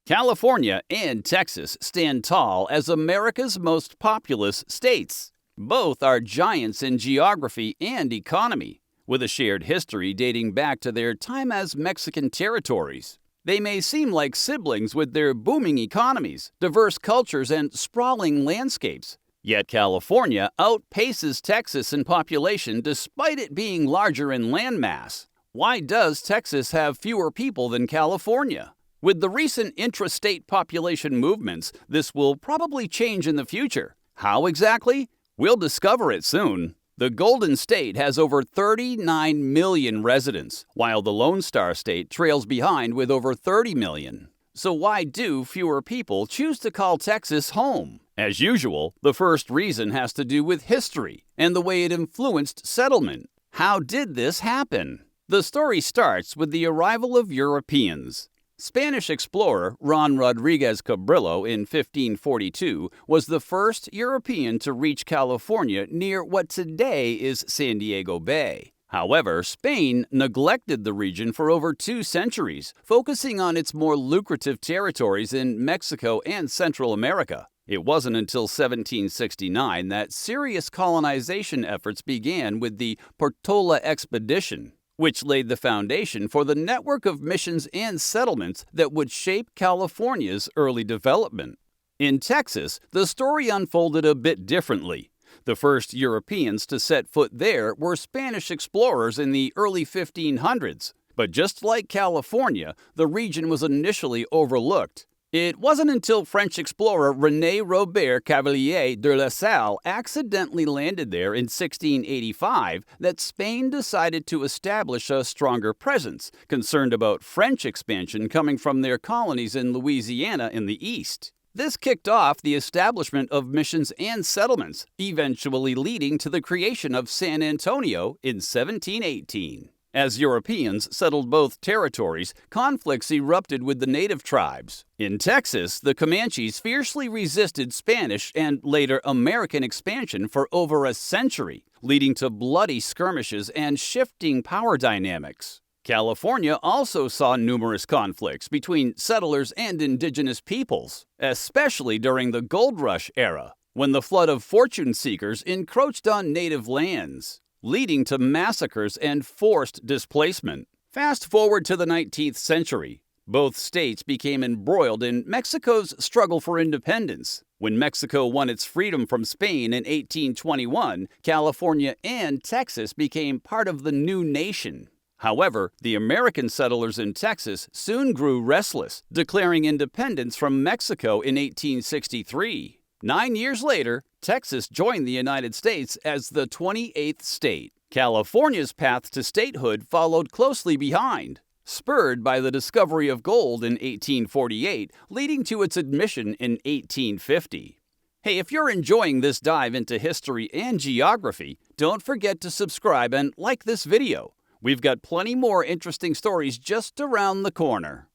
California and Texas stand tall as America's most populous states. Both are giants in geography and economy, with a shared history dating back to their time as Mexican territories. They may seem like siblings with their booming economies, diverse cultures, and sprawling landscapes. Yet California outpaces Texas in population despite it being larger in landmass. Why does Texas have fewer people than California? With the recent intrastate population movements, this will probably change in the future. How exactly? We'll discover it soon. The Golden State has over 39 million residents, while the Lone Star State trails behind with over 30 million. So why do fewer people choose to call Texas home? As usual, the first reason has to do with history and the way it influenced settlement. How did this happen? The story starts with the arrival of Europeans. Spanish explorer Juan Rodriguez Cabrillo in 1542 was the first European to reach California near what today is San Diego Bay. However, Spain neglected the region for over 2 centuries, focusing on its more lucrative territories in Mexico and Central America. It wasn't until 1769 that serious colonization efforts began with the Portola expedition, which laid the foundation for the network of missions and settlements that would shape California's early development. In Texas, the story unfolded a bit differently. The first Europeans to set foot there were Spanish explorers in the early 1500s. But just like California, the region was initially overlooked. It wasn't until French explorer René Robert Cavelier de la Salle accidentally landed there in 1685 that Spain decided to establish a stronger presence, concerned about French expansion coming from their colonies in Louisiana in the east. This kicked off the establishment of missions and settlements, eventually leading to the creation of San Antonio in 1718. As Europeans settled both territories, conflicts erupted with the native tribes. In Texas, the Comanches fiercely resisted Spanish and later American expansion for over a century, leading to bloody skirmishes and shifting power dynamics. California also saw numerous conflicts between settlers and indigenous peoples, especially during the Gold Rush era, when the flood of fortune seekers encroached on native lands, leading to massacres and forced displacement. Fast forward to the 19th century. Both states became embroiled in Mexico's struggle for independence. When Mexico won its freedom from Spain in 1821, California and Texas became part of the new nation. However, the American settlers in Texas soon grew restless, declaring independence from Mexico in 1863. 9 years later, Texas joined the United States as the 28th state. California's path to statehood followed closely behind, spurred by the discovery of gold in 1848, leading to its admission in 1850. Hey, if you're enjoying this dive into history and geography, don't forget to subscribe and like this video. We've got plenty more interesting stories just around the corner.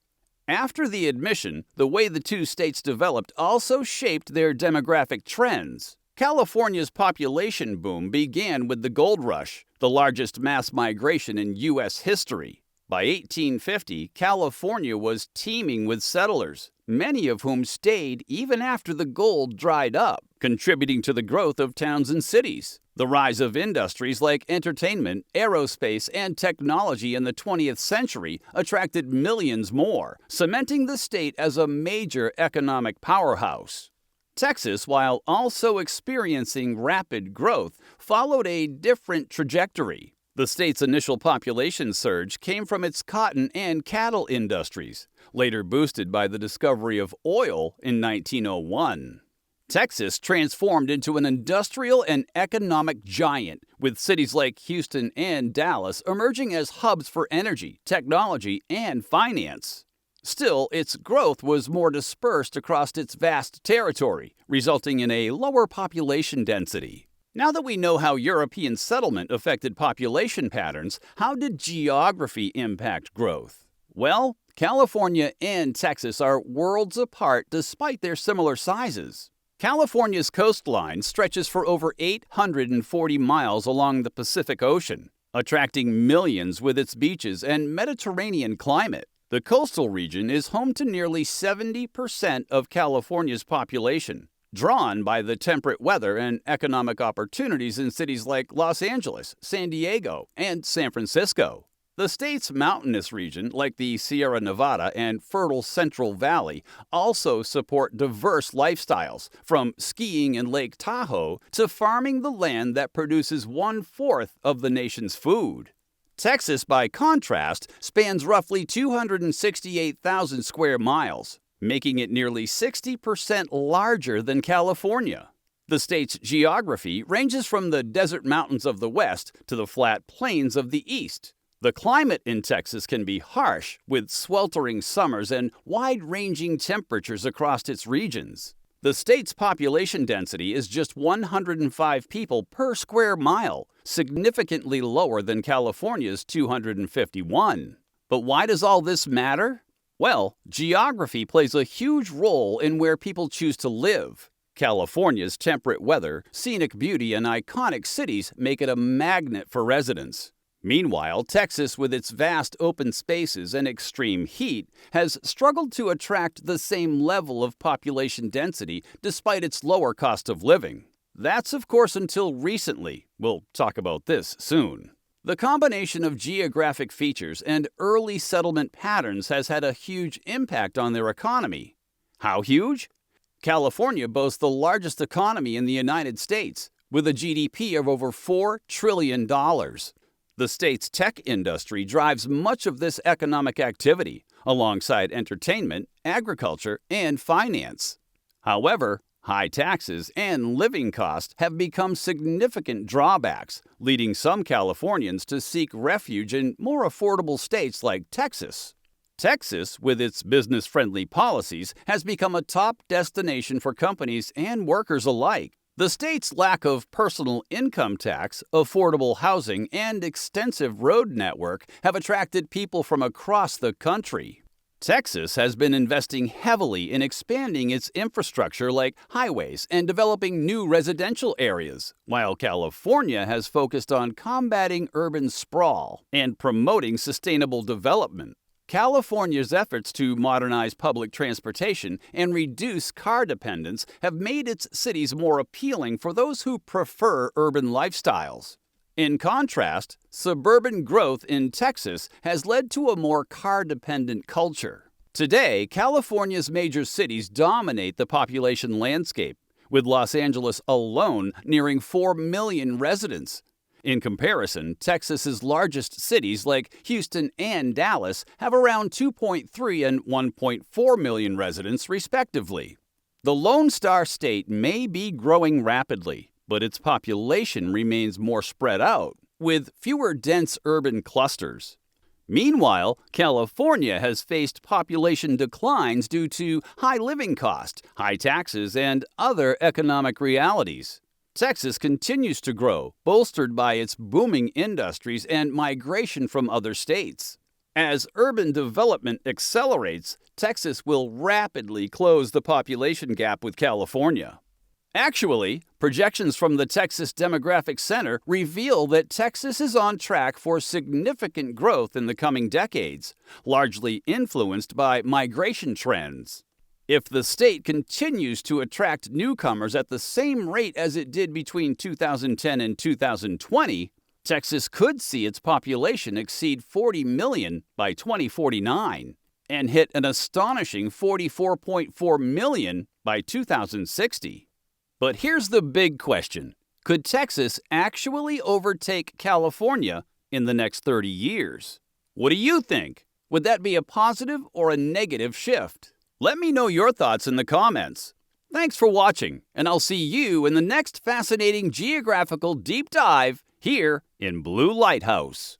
After the admission, the way the two states developed also shaped their demographic trends. California's population boom began with the gold rush, the largest mass migration in U.S. history. By 1850, California was teeming with settlers, many of whom stayed even after the gold dried up, contributing to the growth of towns and cities. The rise of industries like entertainment, aerospace, and technology in the 20th century attracted millions more, cementing the state as a major economic powerhouse. Texas, while also experiencing rapid growth, followed a different trajectory. The state's initial population surge came from its cotton and cattle industries, later boosted by the discovery of oil in 1901. Texas transformed into an industrial and economic giant, with cities like Houston and Dallas emerging as hubs for energy, technology, and finance. Still, its growth was more dispersed across its vast territory, resulting in a lower population density. Now that we know how European settlement affected population patterns, how did geography impact growth? Well, California and Texas are worlds apart despite their similar sizes. California's coastline stretches for over 840 miles along the Pacific Ocean, attracting millions with its beaches and Mediterranean climate. The coastal region is home to nearly 70% of California's population, drawn by the temperate weather and economic opportunities in cities like Los Angeles, San Diego, and San Francisco. The state's mountainous region, like the Sierra Nevada and fertile Central Valley, also support diverse lifestyles, from skiing in Lake Tahoe to farming the land that produces 1/4 of the nation's food. Texas, by contrast, spans roughly 268,000 square miles, making it nearly 60% larger than California. The state's geography ranges from the desert mountains of the west to the flat plains of the east. The climate in Texas can be harsh, with sweltering summers and wide-ranging temperatures across its regions. The state's population density is just 105 people per square mile, significantly lower than California's 251. But why does all this matter? Well, geography plays a huge role in where people choose to live. California's temperate weather, scenic beauty, and iconic cities make it a magnet for residents. Meanwhile, Texas, with its vast open spaces and extreme heat, has struggled to attract the same level of population density despite its lower cost of living. That's, of course, until recently. We'll talk about this soon. The combination of geographic features and early settlement patterns has had a huge impact on their economy. How huge? California boasts the largest economy in the United States, with a GDP of over $4 trillion. The state's tech industry drives much of this economic activity, alongside entertainment, agriculture, and finance. However, high taxes and living costs have become significant drawbacks, leading some Californians to seek refuge in more affordable states like Texas. Texas, with its business-friendly policies, has become a top destination for companies and workers alike. The state's lack of personal income tax, affordable housing, and extensive road network have attracted people from across the country. Texas has been investing heavily in expanding its infrastructure like highways and developing new residential areas, while California has focused on combating urban sprawl and promoting sustainable development. California's efforts to modernize public transportation and reduce car dependence have made its cities more appealing for those who prefer urban lifestyles. In contrast, suburban growth in Texas has led to a more car-dependent culture. Today, California's major cities dominate the population landscape, with Los Angeles alone nearing 4 million residents. In comparison, Texas's largest cities like Houston and Dallas have around 2.3 and 1.4 million residents, respectively. The Lone Star State may be growing rapidly, but its population remains more spread out, with fewer dense urban clusters. Meanwhile, California has faced population declines due to high living costs, high taxes, and other economic realities. Texas continues to grow, bolstered by its booming industries and migration from other states. As urban development accelerates, Texas will rapidly close the population gap with California. Actually, projections from the Texas Demographic Center reveal that Texas is on track for significant growth in the coming decades, largely influenced by migration trends. If the state continues to attract newcomers at the same rate as it did between 2010 and 2020, Texas could see its population exceed 40 million by 2049 and hit an astonishing 44.4 million by 2060. But here's the big question. Could Texas actually overtake California in the next 30 years? What do you think? Would that be a positive or a negative shift? Let me know your thoughts in the comments. Thanks for watching, and I'll see you in the next fascinating geographical deep dive here in Blue Lighthouse.